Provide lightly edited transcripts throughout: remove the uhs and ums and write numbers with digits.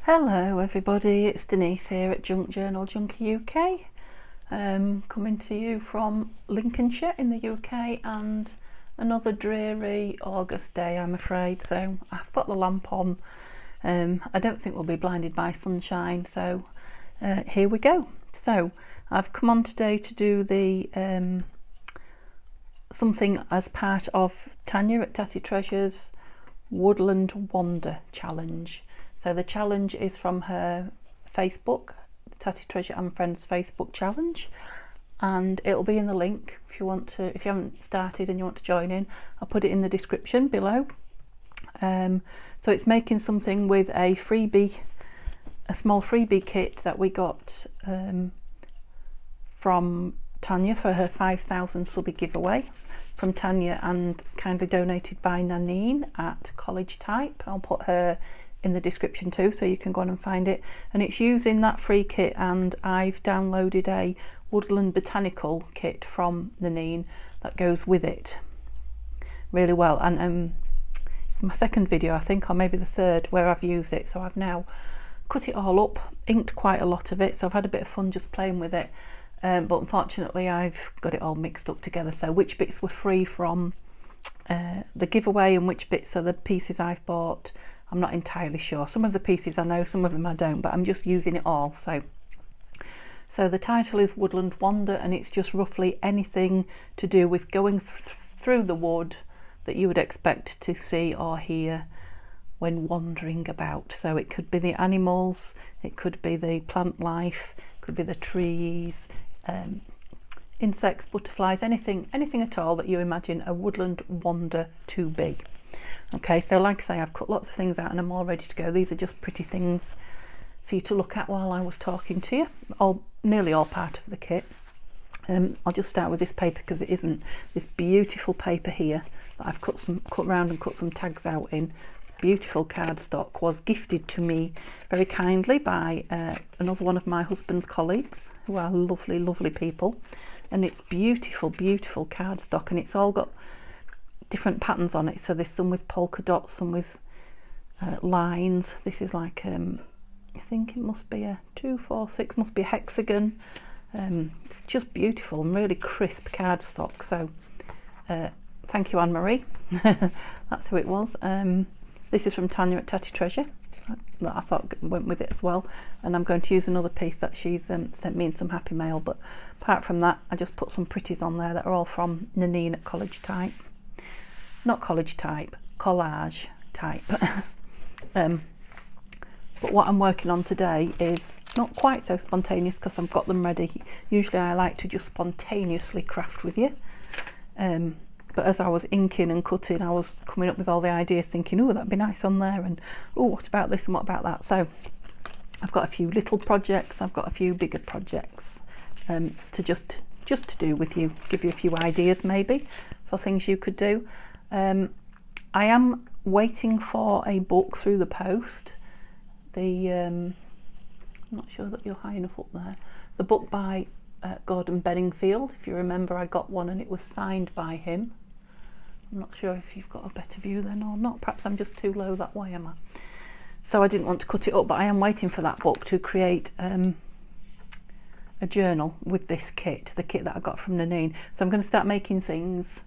Hello everybody, it's Denise here at Junk Journal Junkie UK, coming to you from Lincolnshire in the UK, and another dreary August day I'm afraid. So I've got the lamp on. I don't think we'll be blinded by sunshine, so here we go. So I've come on today to do the something as part of Tanya at Tattytreasure's Woodland Wander challenge. So the challenge is from her Facebook, the Tattytreasure and Friends Facebook challenge, and it'll be in the link if you want to. If you haven't started and you want to join in, I'll put it in the description below. So it's making something with a freebie, a small freebie kit that we got from Tanya for her 5,000 subby giveaway from Tanya, and kindly donated by Nanine at Collage Type. I'll put her in the description too, so you can go on and find it. And it's using that free kit, and I've downloaded a Woodland Botanical kit from Nanine that goes with it really well. And it's my second video I think, or maybe the third, where I've used it. So I've now cut it all up, inked quite a lot of it, so I've had a bit of fun just playing with it. But unfortunately I've got it all mixed up together, so which bits were free from the giveaway and which bits are the pieces I've bought, I'm not entirely sure. Some of the pieces I know, some of them I don't, but I'm just using it all. So the title is Woodland Wander, and it's just roughly anything to do with going through the wood that you would expect to see or hear when wandering about. So it could be the animals, it could be the plant life, it could be the trees, insects, butterflies, anything at all that you imagine a woodland wander to be. Okay, so like I say, I've cut lots of things out and I'm all ready to go. These are just pretty things for you to look at while I was talking to you, nearly all part of the kit. I'll just start with this paper because it isn't. This beautiful paper here that I've cut round and cut some tags out in. Beautiful cardstock was gifted to me very kindly by another one of my husband's colleagues, who are lovely people, and it's beautiful cardstock, and it's all got different patterns on it. So there's some with polka dots, some with lines. This is like I think it must be a 2, 4, 6, must be a hexagon. It's just beautiful and really crisp cardstock. So thank you, Anne-Marie. That's who it was. This is from Tanya at Tattytreasure that I thought went with it as well, and I'm going to use another piece that she's sent me in some happy mail. But apart from that, I just put some pretties on there that are all from Nanine at Collage Type. Not Collage Type, Collage Type. But what I'm working on today is not quite so spontaneous because I've got them ready. Usually I like to just spontaneously craft with you. But as I was inking and cutting, I was coming up with all the ideas, thinking, oh, that'd be nice on there, and oh, what about this and what about that? So I've got a few little projects, I've got a few bigger projects to just to do with you, give you a few ideas maybe for things you could do. I am waiting for a book through the post. I'm not sure that you're high enough up there. The book by Gordon Benningfield. If you remember, I got one and it was signed by him. I'm not sure if you've got a better view then or not. Perhaps I'm just too low that way, am I? So I didn't want to cut it up, but I am waiting for that book to create a journal with this kit, the kit that I got from Nanine. So I'm going to start making things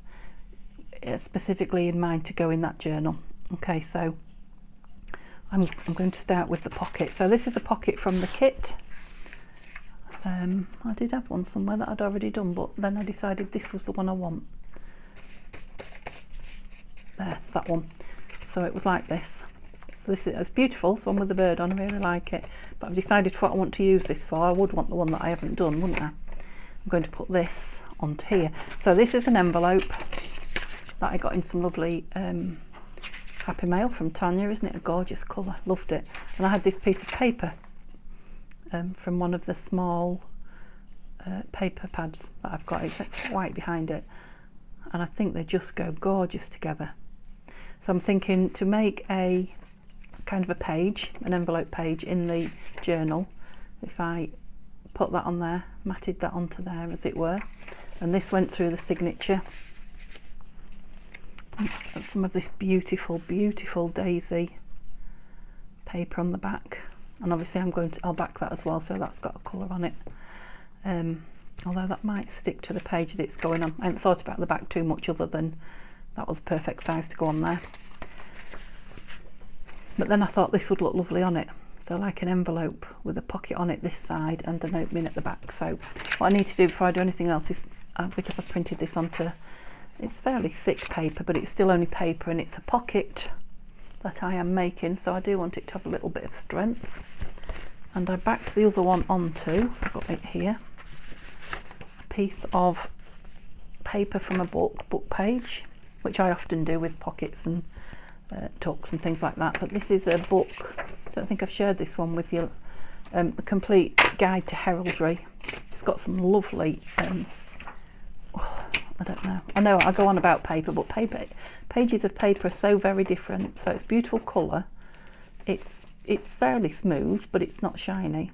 specifically in mind to go in that journal. Okay, so I'm going to start with the pocket. So this is a pocket from the kit. I did have one somewhere that I'd already done, but then I decided this was the one I want. There, that one. So it was like this. So it's beautiful. It's one with the bird on. I really like it. But I've decided what I want to use this for. I would want the one that I haven't done, wouldn't I? I'm going to put this onto here. So this is an envelope that I got in some lovely happy mail from Tanya. Isn't it a gorgeous colour? Loved it. And I had this piece of paper from one of the small paper pads that I've got. It's white behind it, and I think they just go gorgeous together. So I'm thinking to make a kind of a page, an envelope page in the journal, if I put that on there, matted that onto there as it were, and this went through the signature. And some of this beautiful daisy paper on the back. and obviously I'll back that as well, so that's got a colour on it. Although that might stick to the page that it's going on. I haven't thought about the back too much, other than that was a perfect size to go on there. But then I thought this would look lovely on it, so like an envelope with a pocket on it this side and an opening at the back. So what I need to do before I do anything else is, because I've printed this onto, it's fairly thick paper, but it's still only paper, and it's a pocket that I am making, so I do want it to have a little bit of strength. And I backed the other one onto, I've got it here, a piece of paper from a book page, which I often do with pockets and tucks and things like that. But this is a book, I don't think I've shared this one with you, the Complete Guide to Heraldry. It's got some lovely, I don't know, I know I go on about paper, but pages of paper are so very different. So it's beautiful colour, it's fairly smooth, but it's not shiny,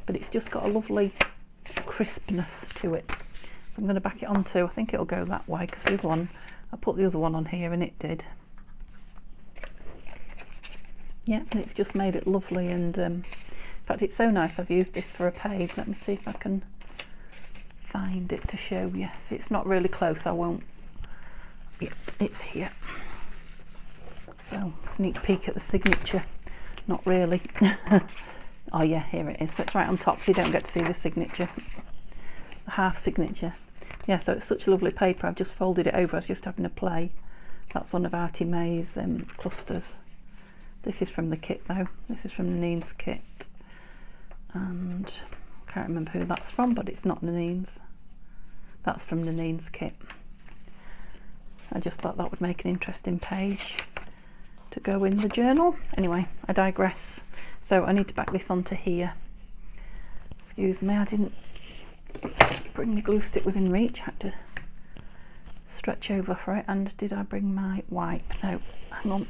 but it's just got a lovely crispness to it. So I'm going to back it onto, I think it'll go that way, because the other one, I put the other one on here and it did. Yeah, and it's just made it lovely, and in fact it's so nice I've used this for a page. Let me see if I can find it to show you. If it's not really close I won't. Yeah, it's here. So sneak peek at the signature. Not really. Oh yeah, here it is. So it's right on top, so you don't get to see the signature. The half signature. Yeah, so it's such a lovely paper. I've just folded it over. I was just having a play. That's one of Artie May's clusters. This is from the kit though. This is from Nanine's kit. And I can't remember who that's from, but it's not Nanine's. That's from Nanine's kit. I just thought that would make an interesting page to go in the journal. Anyway, I digress. So I need to back this onto here. Excuse me, I didn't bring the glue stick within reach. I had to stretch over for it. And did I bring my wipe? No, hang on.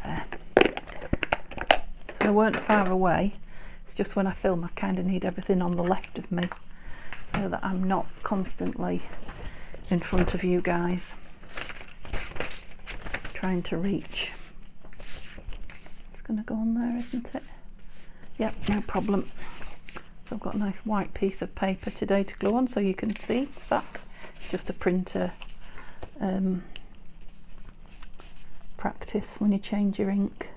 There. So I weren't far away. It's just when I film I kind of need everything on the left of me, so that I'm not constantly in front of you guys trying to reach. It's going to go on there, isn't it? Yep, no problem. So I've got a nice white piece of paper today to glue on, so you can see that. Just a printer practice when you change your ink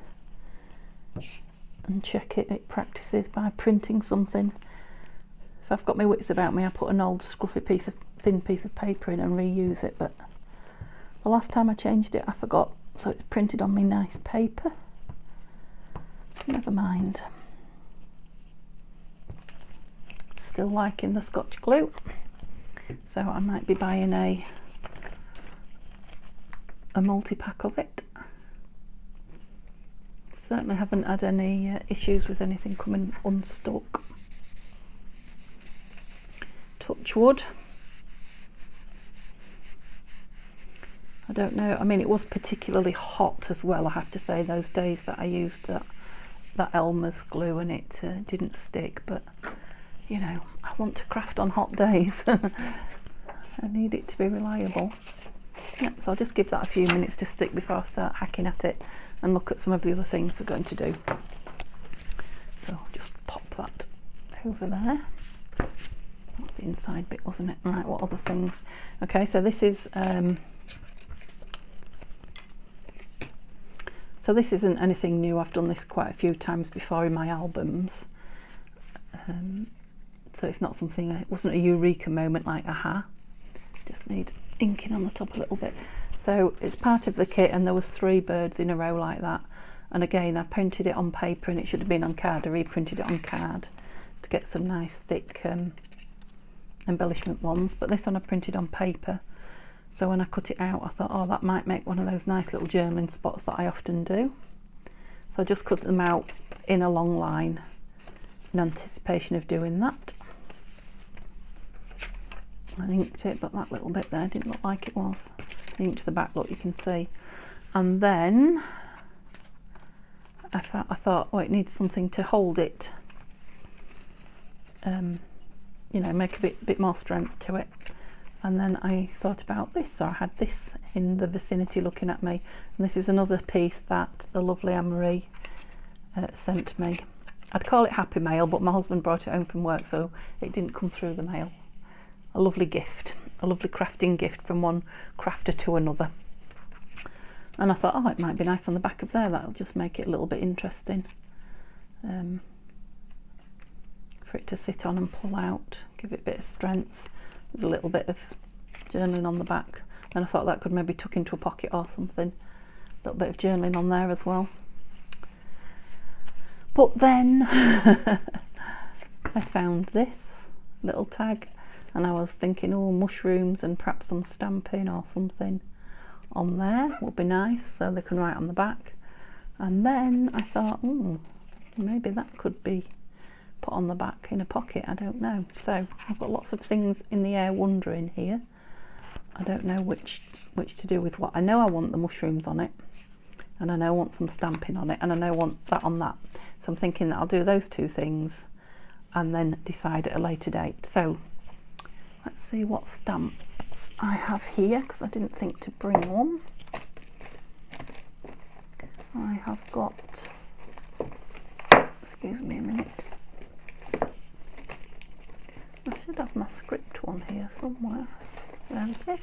and check it. It practices by printing something. If I've got my wits about me, I put an old scruffy thin piece of paper in and reuse it, but the last time I changed it I forgot, so it's printed on me nice paper. Never mind. Still liking the Scotch glue, so I might be buying a multi-pack of it. Certainly haven't had any issues with anything coming unstuck. Touch wood. I don't know, I mean it was particularly hot as well, I have to say, those days that I used that Elmer's glue and it didn't stick, but you know, I want to craft on hot days. I need it to be reliable. Yeah, so I'll just give that a few minutes to stick before I start hacking at it and look at some of the other things we're going to do. So I'll just pop that over there. That's the inside bit, wasn't it? Right, what other things? Okay, so this is so this isn't anything new. I've done this quite a few times before in my albums. So it's not something, it wasn't a eureka moment like aha. Just need inking on the top a little bit. So it's part of the kit, and there was 3 birds in a row like that. And again, I printed it on paper, and it should have been on card. I reprinted it on card to get some nice thick embellishment ones. But this one I printed on paper. So when I cut it out, I thought, oh, that might make one of those nice little journaling spots that I often do. So I just cut them out in a long line in anticipation of doing that. I inked it, but that little bit there didn't look like it was. I inked the back, look, you can see. And then I thought, oh, it needs something to hold it, you know, make a bit more strength to it. And then I thought about this, so I had this in the vicinity looking at me. And this is another piece that the lovely Anne-Marie sent me. I'd call it happy mail, but my husband brought it home from work, so it didn't come through the mail. A lovely gift, a lovely crafting gift from one crafter to another. And I thought, oh, it might be nice on the back of there. That'll just make it a little bit interesting for it to sit on and pull out, give it a bit of strength. There's a little bit of journaling on the back, and I thought that could maybe tuck into a pocket or something. A little bit of journaling on there as well. But then I found this little tag, and I was thinking, oh, mushrooms and perhaps some stamping or something on there would be nice, so they can write on the back. And then I thought, maybe that could be put on the back in a pocket, I don't know. So I've got lots of things in the air wondering here. I don't know which to do with what. I know I want the mushrooms on it, and I know I want some stamping on it, and I know I want that on that. So I'm thinking that I'll do those two things and then decide at a later date. So let's see what stamps I have here, because I didn't think to bring one. I have got, excuse me a minute, I should have my script one here somewhere. There it is.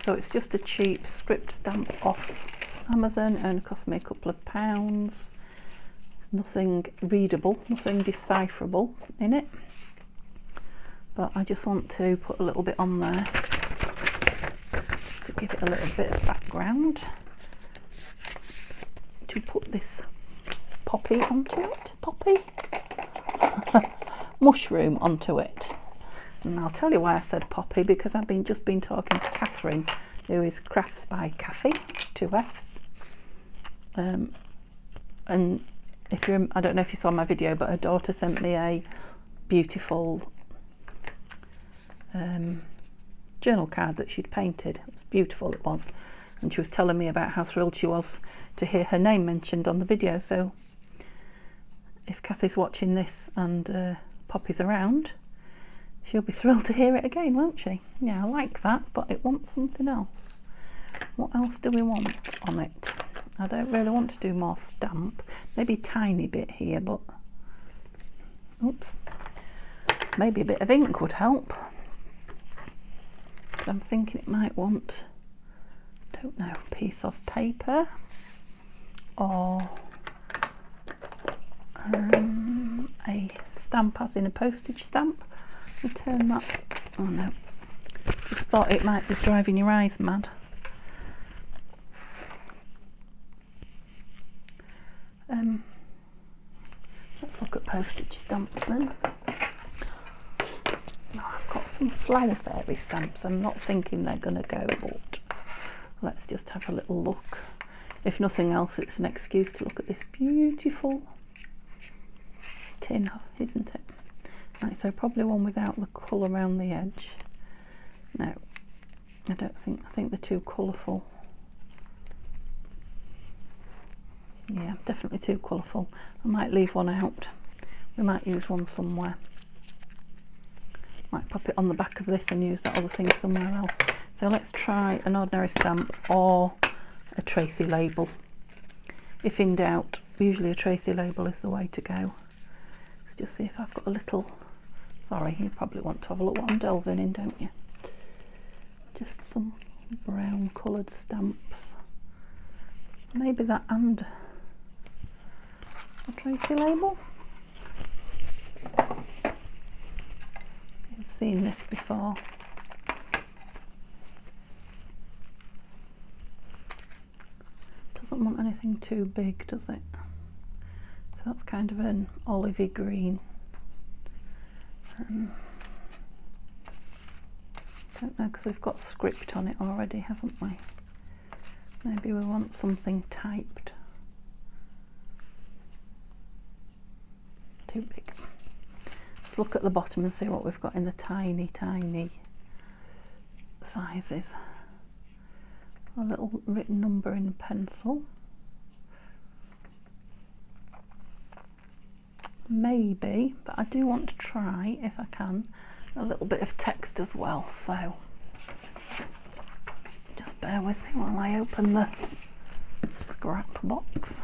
So it's just a cheap script stamp off Amazon, and cost me a couple of pounds. Nothing readable, nothing decipherable in it, but I just want to put a little bit on there to give it a little bit of background, to put this poppy onto it, mushroom onto it. And I'll tell you why I said poppy, because I've just been talking to Catherine, who is Crafts by Kathy, 2 F's, and if you're, I don't know if you saw my video, but her daughter sent me a beautiful journal card that she'd painted. It was beautiful, it was, and she was telling me about how thrilled she was to hear her name mentioned on the video. So if Kathy's watching this and Poppy's around, she'll be thrilled to hear it again, won't she? Yeah, I like that, but it wants something else. What else do we want on it? I don't really want to do more stamp, maybe a tiny bit here, but oops, maybe a bit of ink would help. I'm thinking it might want, don't know, a piece of paper or a stamp, as in a postage stamp. Return that. Oh no, just thought it might be driving your eyes mad. Let's look at postage stamps then. I've got some flower fairy stamps. I'm not thinking they're going to go, but let's just have a little look. If nothing else, it's an excuse to look at this beautiful tin, isn't it? Right, so probably one without the colour around the edge. No, I think they're too colourful. Yeah, definitely too colourful. I might leave one out. We might use one somewhere. Might pop it on the back of this and use that other thing somewhere else. So let's try an ordinary stamp or a Tracy label. If in doubt, usually a Tracy label is the way to go. Let's just see if I've got a little, sorry, you probably want to have a look what I'm delving in, don't you? Just some brown coloured stamps. Maybe that and a Tracy label. I've seen this before. Doesn't want anything too big, does it? So that's kind of an olivey green. Don't know, because we've got script on it already, haven't we? Maybe we want something typed. Too big. Let's look at the bottom and see what we've got in the tiny, tiny sizes. A little written number in pencil. Maybe, but I do want to try, if I can, a little bit of text as well. So just bear with me while I open the scrap box,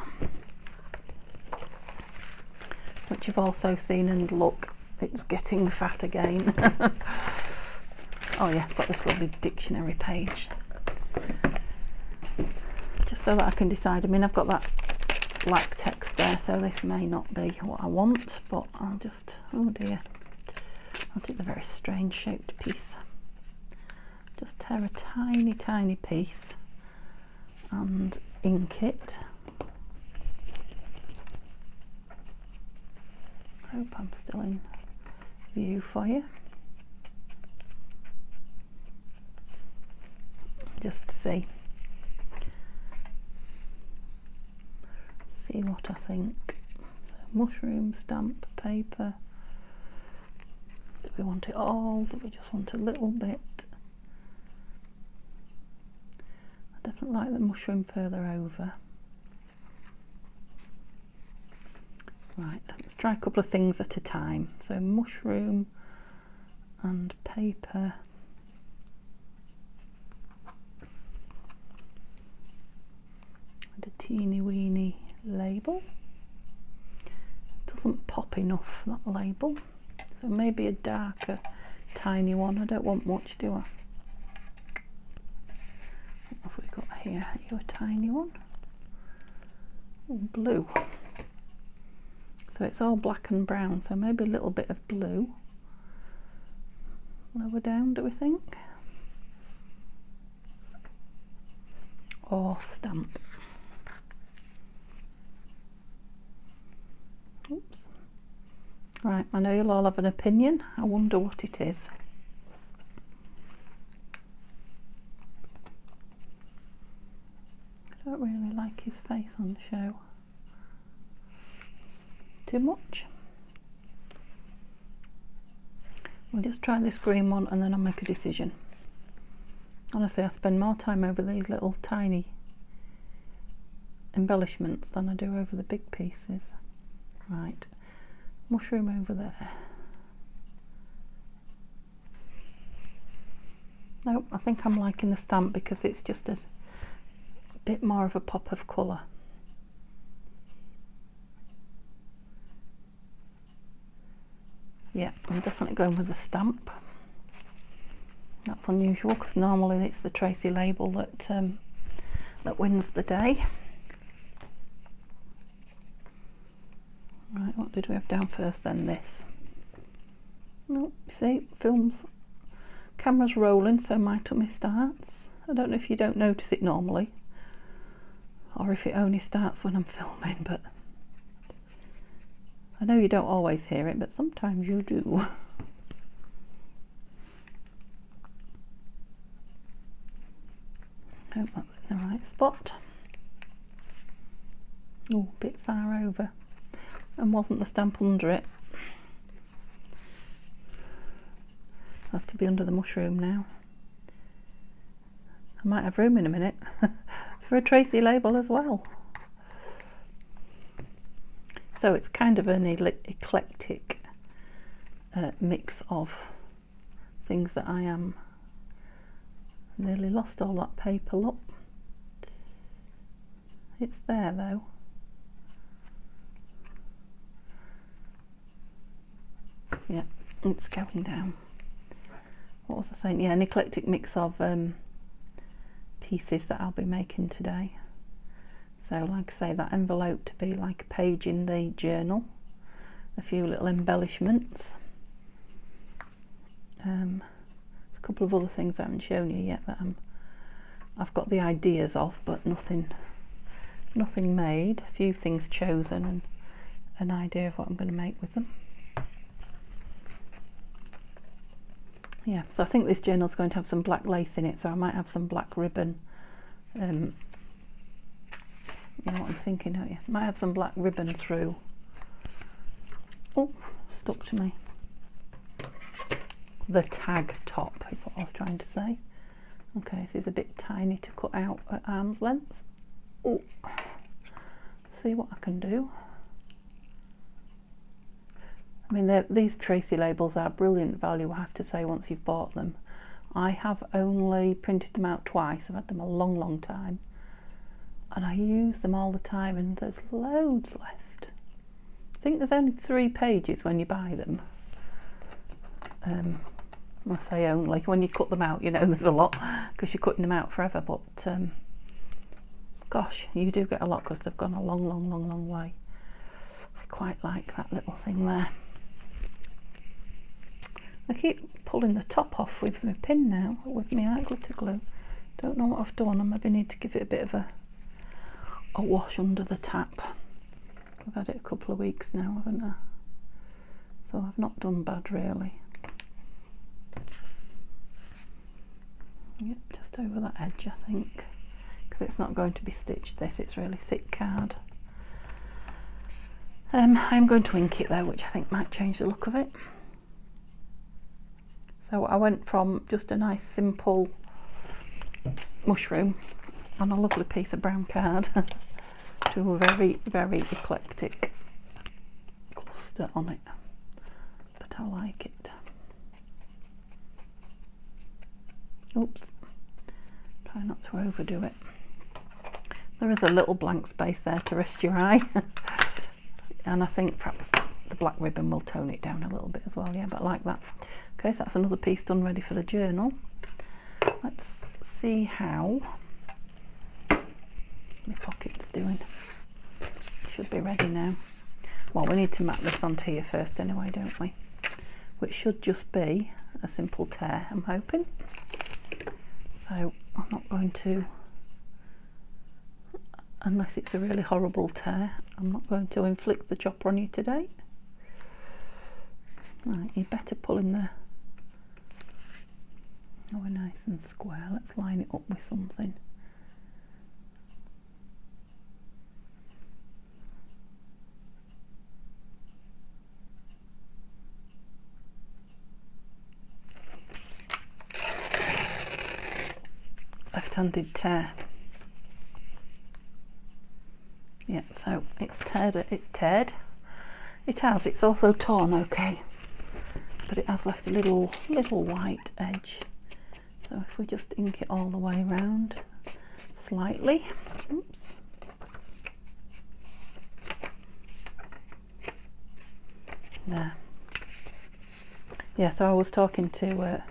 which you've also seen, and look, it's getting fat again. Oh yeah, I've got this lovely dictionary page, just so that I can decide. I mean, I've got that black text there, so this may not be what I want, but I'll just, oh dear, that is a very strange shaped piece. Just tear a tiny, tiny piece and ink it. I hope I'm still in view for you. Just see what I think. So mushroom, stamp, paper. Do we want it all? Do we just want a little bit? I definitely like the mushroom further over. Right, let's try a couple of things at a time. So mushroom and paper. And a teeny weeny label. Doesn't pop enough, that label. So maybe a darker, tiny one. I don't want much, do I? What have we got here? Are you a tiny one? Oh, blue. So it's all black and brown, so maybe a little bit of blue. Lower down, do we think? Or stamp. Oops. Right, I know you'll all have an opinion. I wonder what it is. I don't really like his face on show. Too much? We'll just try this green one and then I'll make a decision. Honestly, I spend more time over these little tiny embellishments than I do over the big pieces. Right, mushroom over there. Nope, I think I'm liking the stamp because it's just a bit more of a pop of colour. Yeah, I'm definitely going with the stamp. That's unusual because normally it's the Tracy label that that wins the day. Right, what did we have down first then? This. Oh, see, camera's rolling, so my tummy starts. I don't know if you don't notice it normally, or if it only starts when I'm filming, but I know you don't always hear it, but sometimes you do. Hope that's in the right spot. Oh, a bit far over. And wasn't the stamp under it. I'll have to be under the mushroom now. I might have room in a minute for a Tracy label as well. So it's kind of an eclectic mix of things that I am. Nearly lost all that paper, look. It's there though. Yeah, it's going down. What was I saying? Yeah, an eclectic mix of pieces that I'll be making today. So like I say, that envelope to be like a page in the journal, a few little embellishments. There's a couple of other things I haven't shown you yet that I've got the ideas of, but nothing made. A few things chosen and an idea of what I'm going to make with them. Yeah, so I think this journal's going to have some black lace in it, so I might have some black ribbon. You know what I'm thinking, don't you? Might have some black ribbon through. Oh, stuck to me. The tag top is what I was trying to say. Okay, this is a bit tiny to cut out at arm's length. Oh, see what I can do. I mean, these Tracy labels are brilliant value, I have to say, once you've bought them. I have only printed them out twice. I've had them a long, long time. and I use them all the time, and there's loads left. I think there's only 3 pages when you buy them. I say only, when you cut them out, you know, there's a lot because you're cutting them out forever, but gosh, you do get a lot because they've gone a long way. I quite like that little thing there. I keep pulling the top off with my pin now, with my art glitter glue. Don't know what I've done. I maybe need to give it a bit of a wash under the tap. I've had it a couple of weeks now, haven't I? So I've not done bad really. Yep, just over that edge I think, because it's not going to be stitched this, it's really thick card. I'm going to ink it though, which I think might change the look of it. So I went from just a nice simple mushroom on a lovely piece of brown card to a very eclectic cluster on it, but I like it. Oops, try not to overdo it. There is a little blank space there to rest your eye and I think perhaps the black ribbon will tone it down a little bit as well, yeah, but I like that. Okay, so that's another piece done ready for the journal. Let's see how my pocket's doing. Should be ready now. Well, we need to map this onto here first anyway, don't we? Which should just be a simple tear, I'm hoping. So I'm not going to, unless it's a really horrible tear, I'm not going to inflict the chopper on you today. Right, you better pull in the, oh, we're nice and square. Let's line it up with something. Left-handed tear. Yeah, so it's teared. It has. It's also torn, okay, but it has left a little white edge. So if we just ink it all the way around, slightly. Oops. There. Yeah. So I was talking to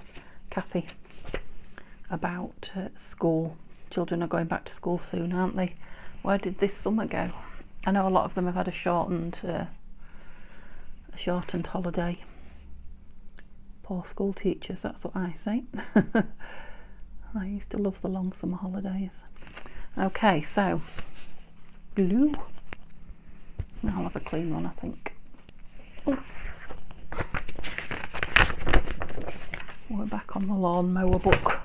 Kathy about school. Children are going back to school soon, aren't they? Where did this summer go? I know a lot of them have had a shortened holiday. Poor school teachers, that's what I say. I used to love the long summer holidays. Okay, so glue. I'll have a clean one, I think. Oh. We're back on the lawnmower book.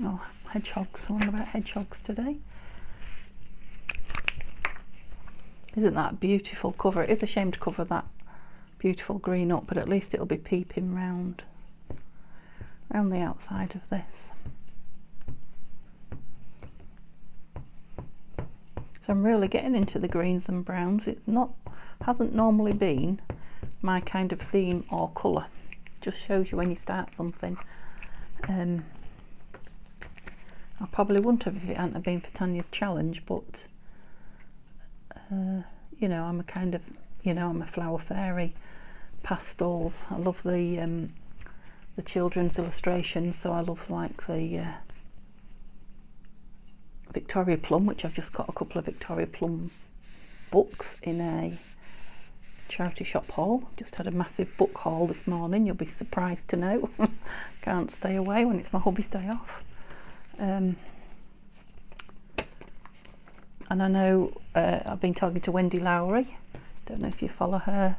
Oh, hedgehogs. I wonder about hedgehogs today. Isn't that a beautiful cover? It is a shame to cover that beautiful green up, but at least it'll be peeping round the outside of this. So I'm really getting into the greens and browns. Hasn't normally been my kind of theme or colour. Just shows you when you start something. I probably wouldn't have if it hadn't been for Tanya's challenge, but you know, I'm a kind of, you know, I'm a flower fairy, pastels. I love the children's illustrations, so I love like the Victoria Plum, which I've just got a couple of Victoria Plum books in a charity shop haul. Just had a massive book haul this morning, you'll be surprised to know. Can't stay away when it's my hubby's day off. And I know I've been talking to Wendy Lowry, don't know if you follow her.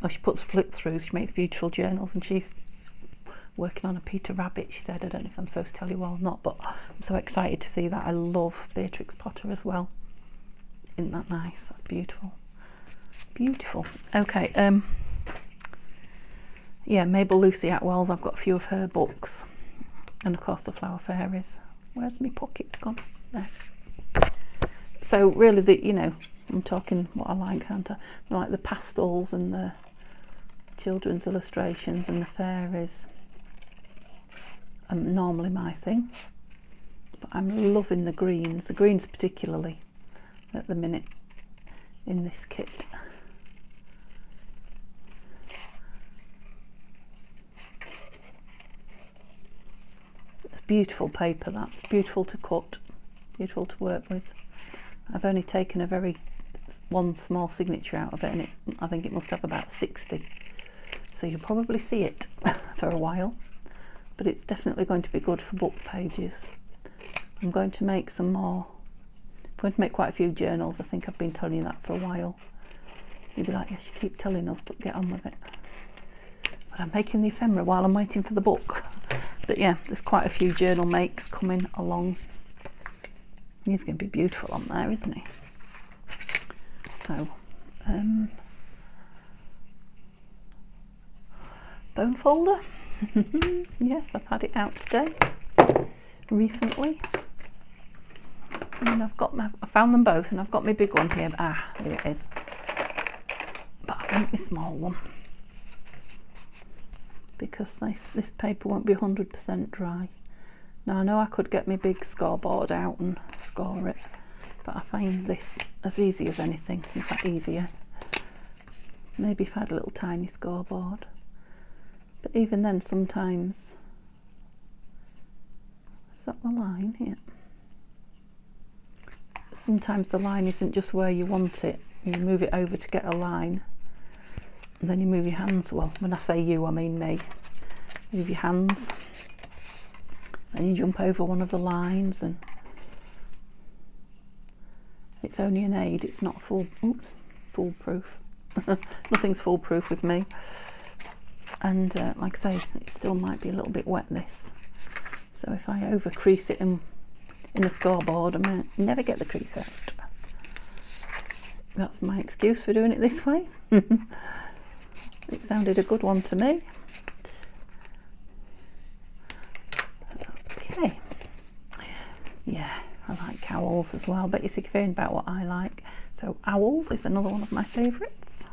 She puts flip throughs, she makes beautiful journals, and she's working on a Peter Rabbit, she said. I don't know if I'm supposed to tell you or not, but I'm so excited to see that. I love Beatrix Potter as well. Isn't that nice? That's beautiful. Beautiful. Okay, yeah, Mabel Lucy Atwell's, I've got a few of her books, and of course the Flower Fairies. Where's my pocket gone? There. So really, you know, I'm talking what I like, aren't I? I like the pastels and the children's illustrations and the fairies. Normally my thing, but But I'm loving the greens particularly at the minute in this kit. It's beautiful paper, that's beautiful to cut, beautiful to work with. I've only taken one small signature out of it, and I think it must have about 60. So you'll probably see it for a while, but it's definitely going to be good for book pages. I'm going to make some more. I'm going to make quite a few journals. I think I've been telling you that for a while. You'll be like, yes, you keep telling us, but get on with it. But I'm making the ephemera while I'm waiting for the book. But yeah, there's quite a few journal makes coming along. He's going to be beautiful on there, isn't he? So, bone folder. Yes, I've had it out today, recently. And I found them both, and I've got my big one here. Here it is. But I want my small one, because this paper won't be 100% dry. Now I know I could get my big scoreboard out and score it, but I find this as easy as anything, in fact easier. Maybe if I had a little tiny scoreboard. But even then sometimes, is that the line here? Sometimes the line isn't just where you want it. You move it over to get a line, and then you move your hands. Well, when I say you, I mean me. Move your hands, and you jump over one of the lines, and it's only an aid. It's not foolproof. Nothing's foolproof with me. And like I say, it still might be a little bit wet, this. So if I over crease it in the scoreboard, I might never get the crease out. That's my excuse for doing it this way. It sounded a good one to me. Okay. Yeah, I like owls as well, but you're sick of hearing about what I like. So owls is another one of my favourites.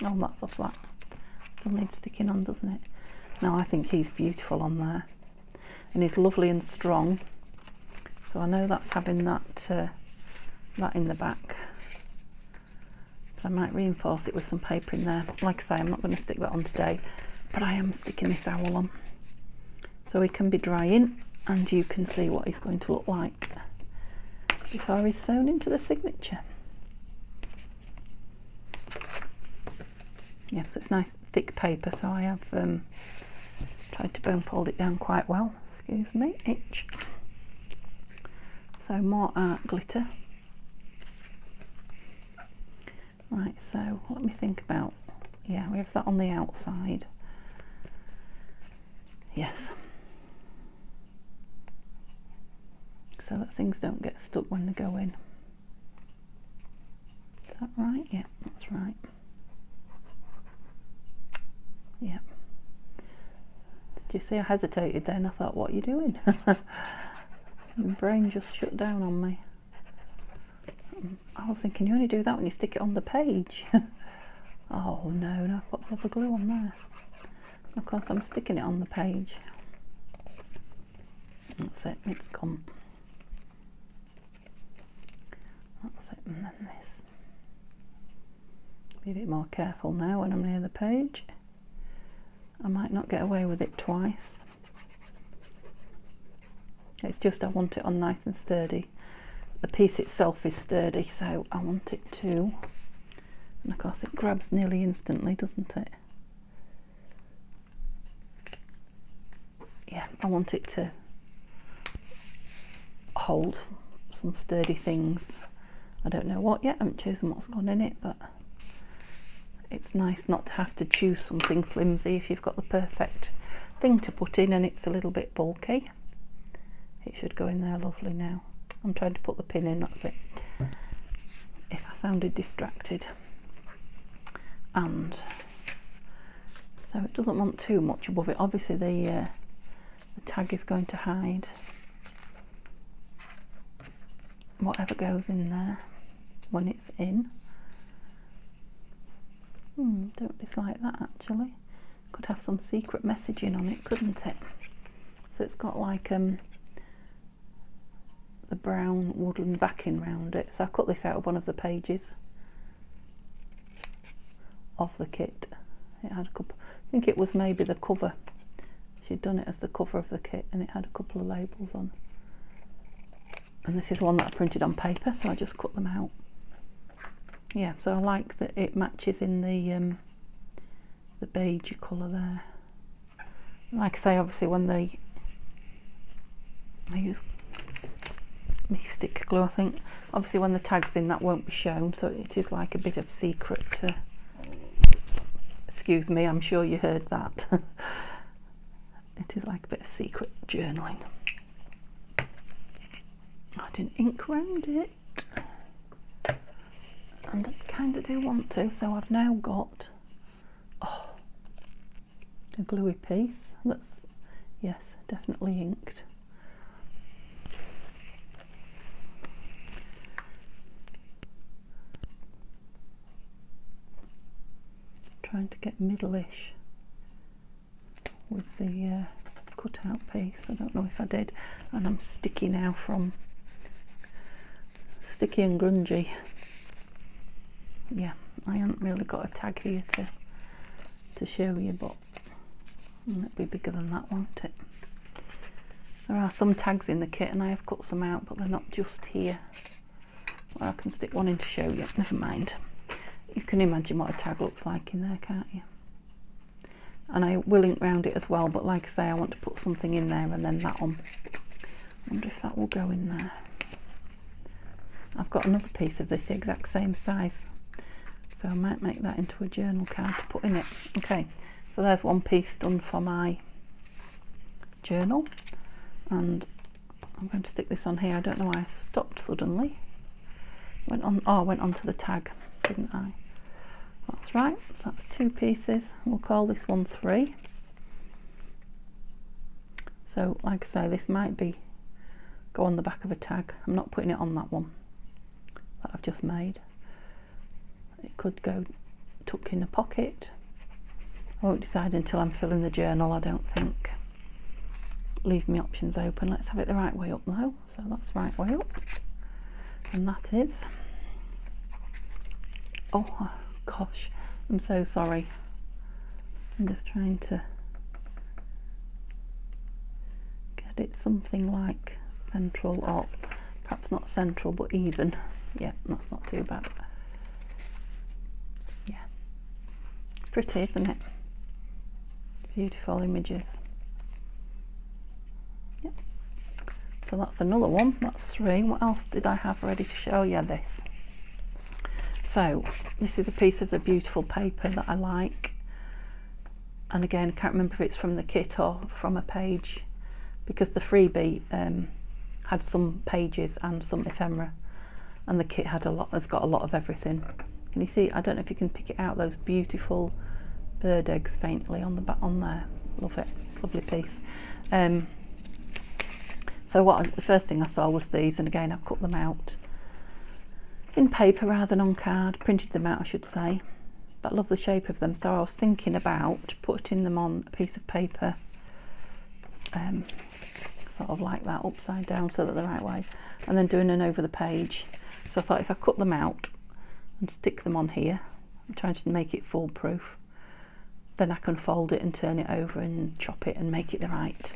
Oh, that's off that. Still needs sticking on, doesn't it? No, I think he's beautiful on there. And he's lovely and strong. So I know that's having that in the back. But I might reinforce it with some paper in there. Like I say, I'm not going to stick that on today, but I am sticking this owl on. So he can be drying, and you can see what he's going to look like before he's sewn into the signature. Yeah, so it's nice thick paper, so I have tried to bone fold it down quite well. Excuse me, itch. So more art glitter. Right, so let me think about, yeah, we have that on the outside. Yes. So that things don't get stuck when they go in. Is that right? Yeah, that's right. Yeah. Did you see I hesitated then? I thought, what are you doing? My brain just shut down on me. I was thinking, you only do that when you stick it on the page. Oh no, I've got rubber glue on there. Of course I'm sticking it on the page. That's it, it's gone. That's it, and then this. Be a bit more careful now when I'm near the page. I might not get away with it twice. It's just I want it on nice and sturdy. The piece itself is sturdy, so I want it to, and of course it grabs nearly instantly, doesn't it? Yeah, I want it to hold some sturdy things. I don't know what yet, I haven't chosen what's gone in it, but it's nice not to have to choose something flimsy if you've got the perfect thing to put in and it's a little bit bulky. It should go in there lovely now. I'm trying to put the pin in, that's it. If I sounded distracted. And so it doesn't want too much above it. Obviously the tag is going to hide whatever goes in there when it's in. Don't dislike that actually. Could have some secret messaging on it, couldn't it? So it's got like the brown woodland backing round it. So I cut this out of one of the pages of the kit. It had a couple, I think it was maybe the cover. She'd done it as the cover of the kit, and it had a couple of labels on. And this is one that I printed on paper, so I just cut them out. Yeah, so I like that it matches in the beige colour there. Like I say, obviously when I use my stick glue, I think obviously when the tag's in, that won't be shown, so it is like a bit of secret. Excuse me, I'm sure you heard that. It is like a bit of secret journaling. I didn't ink round it, and I kind of do want to, so I've now got a gluey piece that's, yes, definitely inked. Trying to get middle-ish with the cut-out piece. I don't know if I did, and I'm sticky now from sticky and grungy. Yeah, I haven't really got a tag here to show you, but it'll be bigger than that, won't it? There are some tags in the kit, and I have cut some out, but they're not just here. Or I can stick one in to show you. Never mind. You can imagine what a tag looks like in there, can't you? And I will ink round it as well, but like I say, I want to put something in there and then that on. I wonder if that will go in there. I've got another piece of this the exact same size, so I might make that into a journal card to put in it. Okay, so there's one piece done for my journal, and I'm going to stick this on here. I don't know why I stopped suddenly. Went on to the tag, didn't I? That's right, so that's two pieces. We'll call this one 3. So like I say, this might go on the back of a tag. I'm not putting it on that one that I've just made. It could go tucked in a pocket. I won't decide until I'm filling the journal, I don't think. Leave me options open. Let's have it the right way up though. So that's right way up, and that is, oh gosh, I'm so sorry. I'm just trying to get it something like central, or perhaps not central but even. Yeah, that's not too bad. Yeah, pretty, isn't it? Beautiful images. Yep. So that's another one. That's 3. What else did I have ready to show? Yeah, this. So this is a piece of the beautiful paper that I like, and again I can't remember if it's from the kit or from a page, because the freebie had some pages and some ephemera, and the kit has got a lot of everything. Can you see? I don't know if you can pick it out, those beautiful bird eggs faintly on the back on there. Love it, lovely piece. So the first thing I saw was these, and again I've cut them out in paper rather than on card, printed them out I should say, but I love the shape of them, so I was thinking about putting them on a piece of paper, sort of like that, upside down so that they're the right way, and then doing an over the page. So I thought if I cut them out and stick them on here, I'm trying to make it foolproof, then I can fold it and turn it over and chop it and make it the right.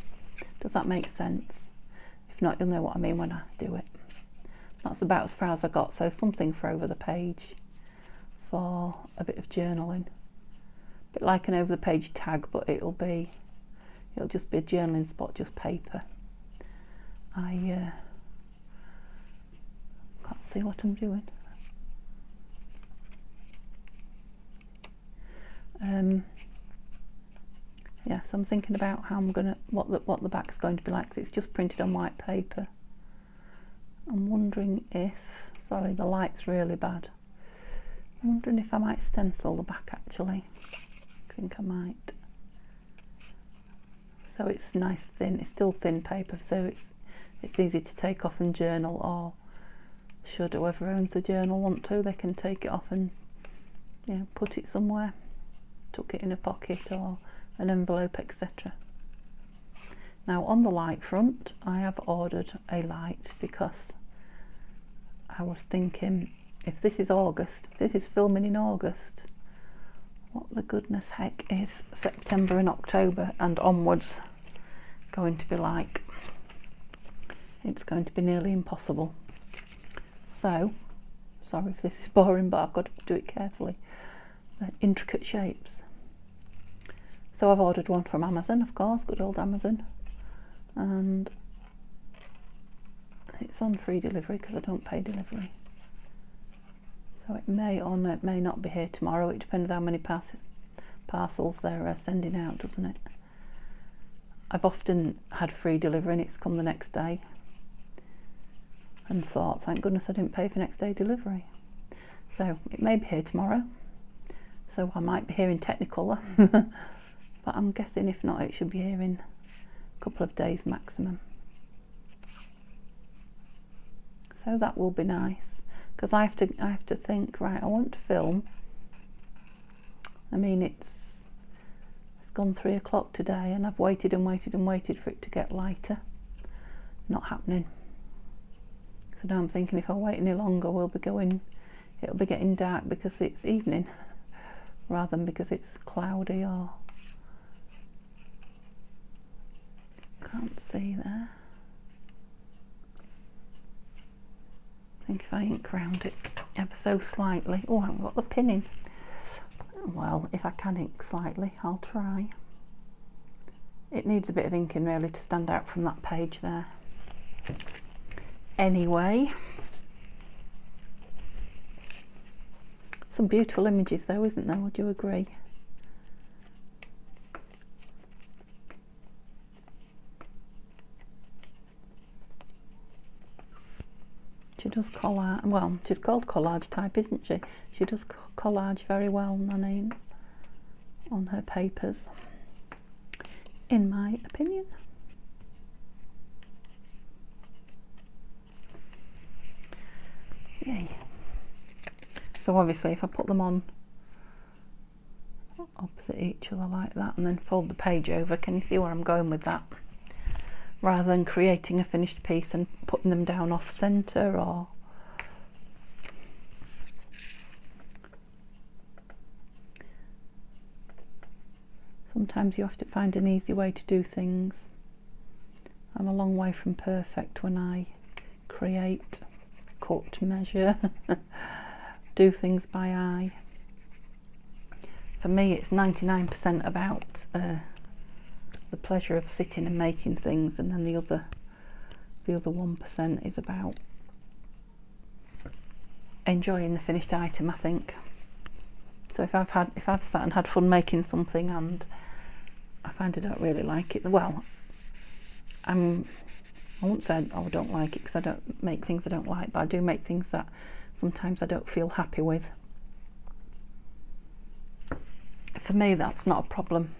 Does that make sense? If not, you'll know what I mean when I do it. That's about as far as I got, so something for over the page for a bit of journaling. A bit like an over the page tag, but it'll just be a journaling spot, just paper. I can't see what I'm doing. Yeah, so I'm thinking about how I'm gonna what the back's going to be like, 'cause it's just printed on white paper. I'm wondering if, sorry, the light's really bad. I'm wondering if I might stencil the back actually. I think I might. So it's nice thin, it's still thin paper, so it's easy to take off and journal, or should whoever owns the journal want to, they can take it off and put it somewhere, tuck it in a pocket or an envelope, etc. Now on the light front, I have ordered a light because I was thinking, if this is August, if this is filming in August, what the goodness heck is September and October and onwards going to be like? It's going to be nearly impossible. So, sorry if this is boring, but I've got to do it carefully. Intricate shapes. So I've ordered one from Amazon, of course, good old Amazon. And it's on free delivery because I don't pay delivery. So it may or it may not be here tomorrow. It depends how many parcels they're sending out, doesn't it? I've often had free delivery and it's come the next day. And thought, thank goodness I didn't pay for next day delivery. So it may be here tomorrow. So I might be here in Technicolor. But I'm guessing if not, it should be here in couple of days maximum. So that will be nice because I have to think, right, I want to film. I mean, it's gone 3 o'clock today and I've waited and waited and waited for it to get lighter. Not happening. So now I'm thinking if I wait any longer it'll be getting dark because it's evening rather than because it's cloudy or can't see there. I think if I ink round it ever so slightly. Oh, I haven't got the pin in. Well, if I can ink slightly, I'll try. It needs a bit of inking really to stand out from that page there. Anyway, some beautiful images though, isn't there? Would you agree? She does collage, well, she's called Collage Type, isn't she? She does collage very well, Nanine, on her papers, in my opinion. Yay. So obviously if I put them on opposite each other like that and then fold the page over, can you see where I'm going with that? Rather than creating a finished piece and putting them down off centre or sometimes you have to find an easy way to do things. I'm a long way from perfect when I create, cut, measure, do things by eye. For me it's 99% about the pleasure of sitting and making things, and then the other 1% is about enjoying the finished item, I think. So if I've sat and had fun making something and I find I don't really like it, well, I won't say I don't like it because I don't make things I don't like, but I do make things that sometimes I don't feel happy with. For me that's not a problem.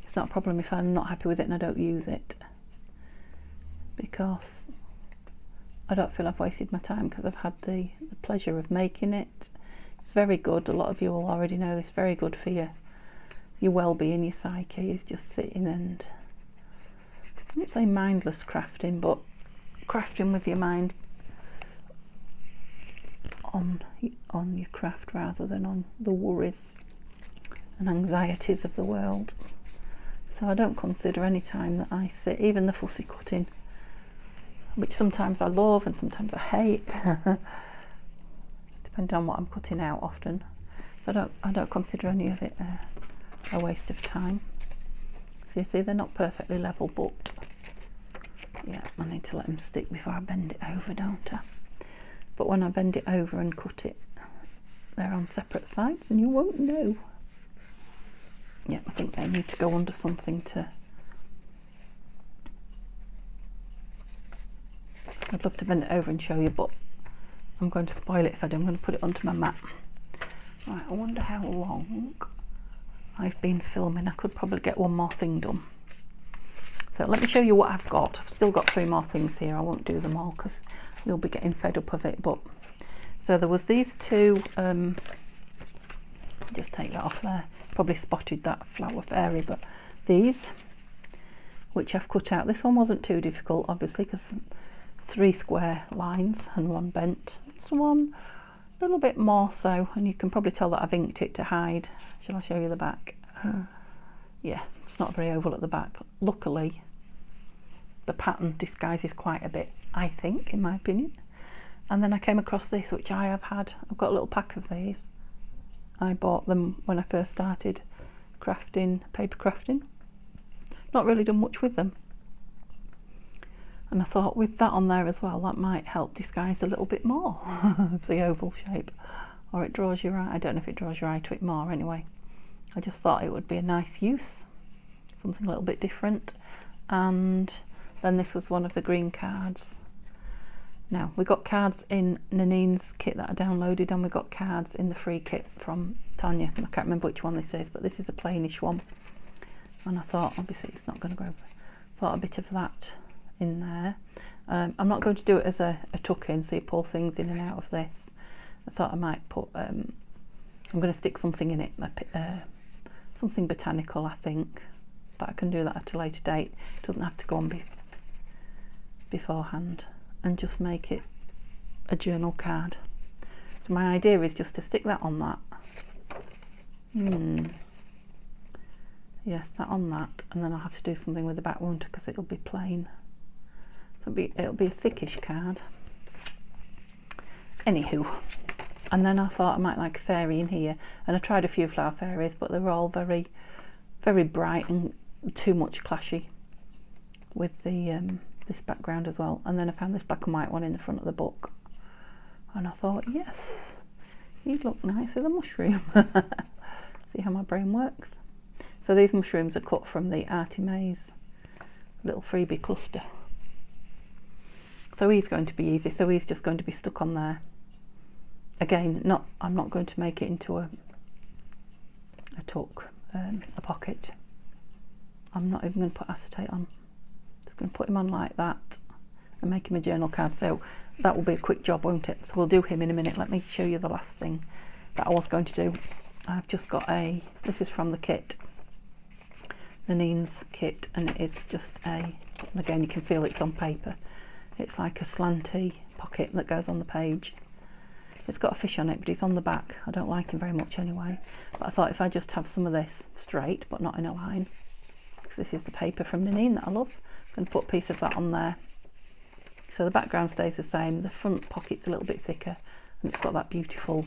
It's not a problem if I'm not happy with it and I don't use it, because I don't feel I've wasted my time because I've had the pleasure of making it. It's very good. A lot of you will already know this. Very good for your well-being, your psyche, is just sitting and, I wouldn't say mindless crafting, but crafting with your mind on your craft rather than on the worries and anxieties of the world. So I don't consider any time that I sit, even the fussy cutting, which sometimes I love and sometimes I hate, depending on what I'm cutting out often. So I don't consider any of it a waste of time. So you see they're not perfectly level, but yeah, I need to let them stick before I bend it over, don't I? But when I bend it over and cut it, they're on separate sides and you won't know. Yeah, I think they need to go under something to... I'd love to bend it over and show you, but I'm going to spoil it if I do. I'm going to put it onto my mat. Right, I wonder how long I've been filming. I could probably get one more thing done. So let me show you what I've got. I've still got 3 more things here. I won't do them all because you'll be getting fed up of it. But so there was these 2, just take that off there. Probably spotted that flower fairy, but these which I've cut out. This one wasn't too difficult, obviously, because 3 square lines and 1 bent. This one a little bit more so, and you can probably tell that I've inked it to hide. Shall I show you the back? Yeah, it's not very oval at the back. Luckily, the pattern disguises quite a bit, I think, in my opinion. And then I came across this, which I have had. I've got a little pack of these. I bought them when I first started crafting, paper crafting. Not really done much with them. And I thought with that on there as well, that might help disguise a little bit more of the oval shape. Or it draws your eye. I don't know if it draws your eye to it more anyway. I just thought it would be a nice use. Something a little bit different. And then this was one of the green cards. Now, we got cards in Nanine's kit that I downloaded, and we got cards in the free kit from Tanya. I can't remember which one this is, but this is a plainish one. And I thought, obviously it's not going to go, thought a bit of that in there. I'm not going to do it as a tuck-in, so you pull things in and out of this. I thought I might put, I'm going to stick something in it, something botanical, I think. But I can do that at a later date. It doesn't have to go on beforehand. And just make it a journal card. So my idea is just to stick that on that. Yes, that on that, and then I'll have to do something with the back, won't I? Because it'll be plain. So it'll be a thickish card. Anywho, and then I thought I might like a fairy in here, and I tried a few flower fairies, but they were all very, very bright and too much clashy with the this background as well. And then I found this black and white one in the front of the book, and I thought, yes, you'd look nice with a mushroom. See how my brain works. So these mushrooms are cut from the Arty Maze little freebie cluster. So he's going to be easy, so he's just going to be stuck on there. Again, I'm not going to make it into a tuck, a pocket. I'm not even going to put acetate on. Just going to put him on like that and make him a journal card. So that will be a quick job, won't it? So we'll do him in a minute. Let me show you the last thing that I was going to do. I've just got this is from the kit, Nanine's kit, and it is just and again you can feel it's on paper. It's like a slanty pocket that goes on the page. It's got a fish on it, but he's on the back. I don't like him very much anyway. But I thought if I just have some of this straight, but not in a line, because this is the paper from Nanine that I love, I'm going to put a piece of that on there. So the background stays the same. The front pocket's a little bit thicker, and it's got that beautiful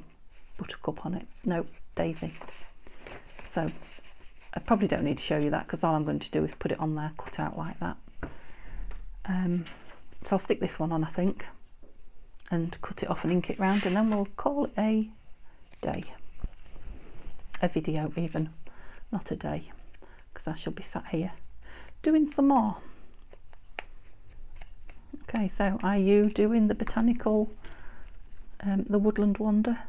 buttercup on it. No, daisy. So I probably don't need to show you that, because all I'm going to do is put it on there, cut out like that. So I'll stick this one on, I think, and cut it off and ink it round, and then we'll call it a day. A video even, not a day, because I shall be sat here doing some more. Okay, so are you doing the botanical, the Woodland Wander?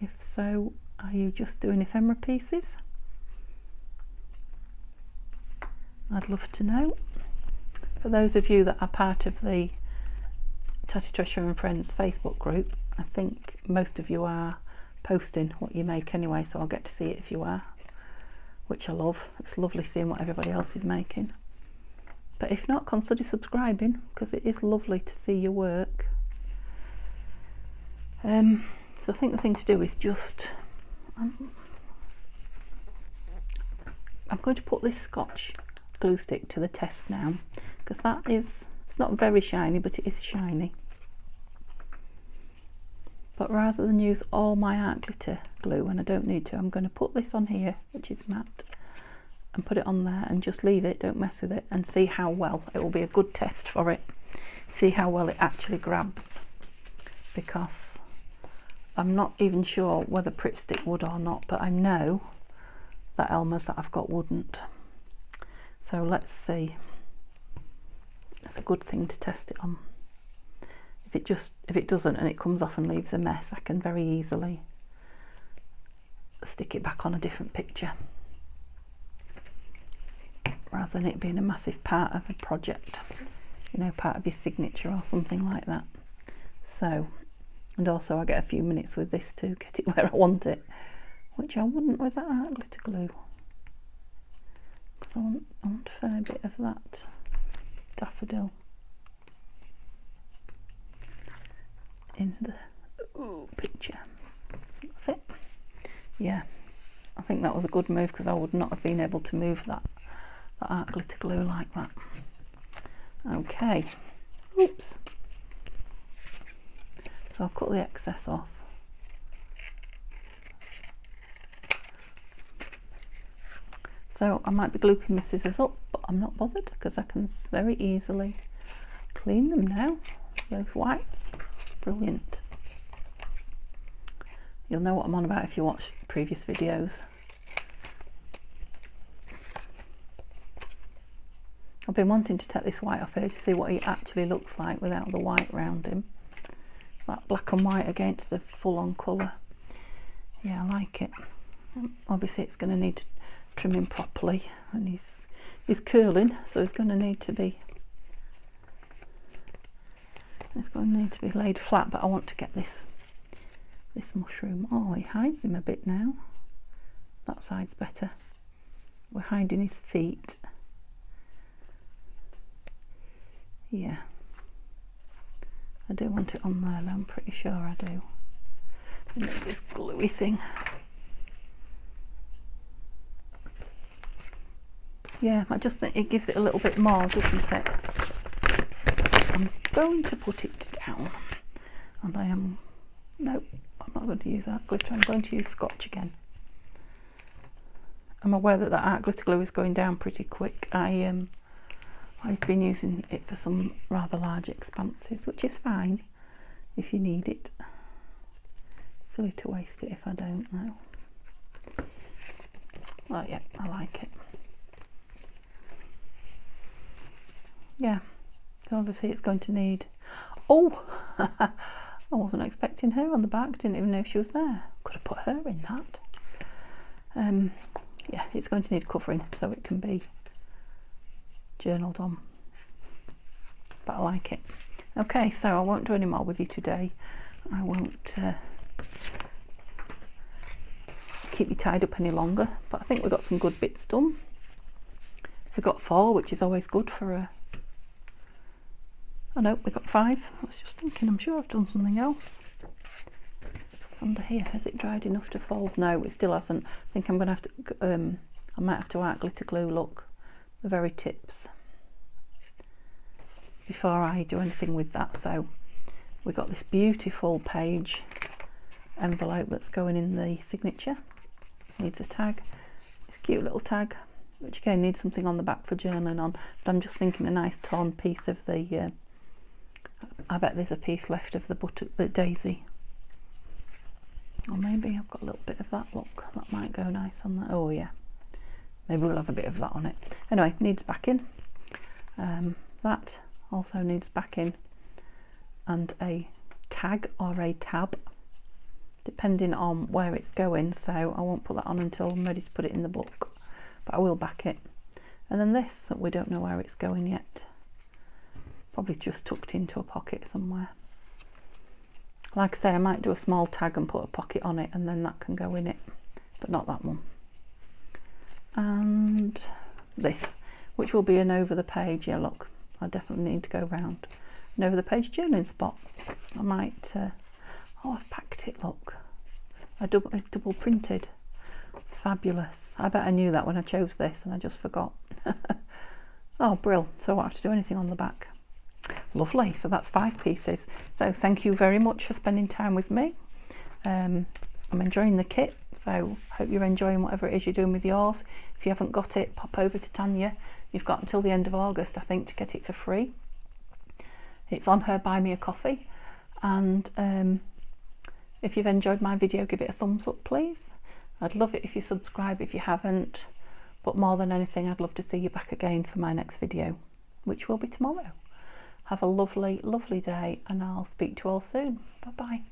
If so, are you just doing ephemera pieces? I'd love to know. For those of you that are part of the Tattytreasure and Friends Facebook group, I think most of you are posting what you make anyway, so I'll get to see it if you are, which I love. It's lovely seeing what everybody else is making. But if not, consider subscribing, because it is lovely to see your work. So I think the thing to do is just I'm going to put this Scotch glue stick to the test now, because it's not very shiny, but it is shiny. But rather than use all my art glitter glue, and I don't need to, I'm going to put this on here, which is matte, and put it on there and just leave it, don't mess with it, and see how well it will be. A good test for it, see how well it actually grabs, because I'm not even sure whether Pritt Stick would or not, but I know that Elmer's that I've got wouldn't. So let's see. It's a good thing to test it on. If it doesn't and it comes off and leaves a mess, I can very easily stick it back on a different picture, rather than it being a massive part of a project, you know, part of your signature or something like that. So, and also I get a few minutes with this to get it where I want it, which I wouldn't with that art glitter glue, So I want a fair bit of that daffodil in the picture. That's it. Yeah, I think that was a good move because I would not have been able to move that art glitter glue like that. Okay, oops. So I'll cut the excess off. So I might be glooping my scissors up, but I'm not bothered because I can very easily clean them now. Those wipes, brilliant. You'll know what I'm on about if you watch previous videos. I've been wanting to take this white off here to see what he actually looks like without the white round him. That black and white against the full-on colour. Yeah, I like it. Obviously it's going to need trimming properly, and he's curling, so he's going to need to be laid flat, but I want to get this mushroom. Oh, he hides him a bit now. That side's better. We're hiding his feet. Yeah, I do want it on there though, I'm pretty sure I do. And this gluey thing. Yeah, I just think it gives it a little bit more, doesn't it? I'm going to put it down, and no, I'm not going to use art glitter, I'm going to use Scotch again. I'm aware that art glitter glue is going down pretty quick. I've been using it for some rather large expanses, which is fine if you need it. Silly to waste it if I don't know. Oh yeah, I like it. Yeah, so obviously it's going to need... Oh! I wasn't expecting her on the back, didn't even know she was there. Could have put her in that. Yeah, it's going to need covering so it can be journaled on. But I like it. Okay, so I won't do any more with you today. I won't keep you tied up any longer, but I think we've got some good bits done. We've got 4, which is always good for a... Oh no, we got 5. I was just thinking, I'm sure I've done something else. It's under here. Has it dried enough to fold? No, it still hasn't. I think I'm going to have to, I might have to art glitter glue, look, the very tips before I do anything with that. So we've got this beautiful page envelope that's going in the signature. Needs a tag. This cute little tag, which again needs something on the back for journaling on. But I'm just thinking a nice torn piece of the... I bet there's a piece left of the daisy. Or maybe I've got a little bit of that, look, that might go nice on that. Oh yeah, maybe we'll have a bit of that on it. Anyway, needs backing. That also needs backing and a tag or a tab, depending on where it's going, so I won't put that on until I'm ready to put it in the book, but I will back it. And then this, we don't know where it's going yet. Probably just tucked into a pocket somewhere. Like I say, I might do a small tag and put a pocket on it, and then that can go in it, but not that one. And this, which will be an over the page. Yeah, look, I definitely need to go round an over the page journaling spot. I might oh, I've packed it, look, it's double printed. Fabulous. I bet I knew that when I chose this and I just forgot. Oh, brill. So I won't have to do anything on the back. Lovely. So that's 5 pieces. So thank you very much for spending time with me. I'm enjoying the kit, so I hope you're enjoying whatever it is you're doing with yours. If you haven't got it, pop over to Tanya. You've got until the end of August, I think, to get it for free. It's on her Buy Me a Coffee. And if you've enjoyed my video, give it a thumbs up, please. I'd love it if you subscribe if you haven't. But more than anything, I'd love to see you back again for my next video, which will be tomorrow. Have a lovely, lovely day, and I'll speak to you all soon. Bye-bye.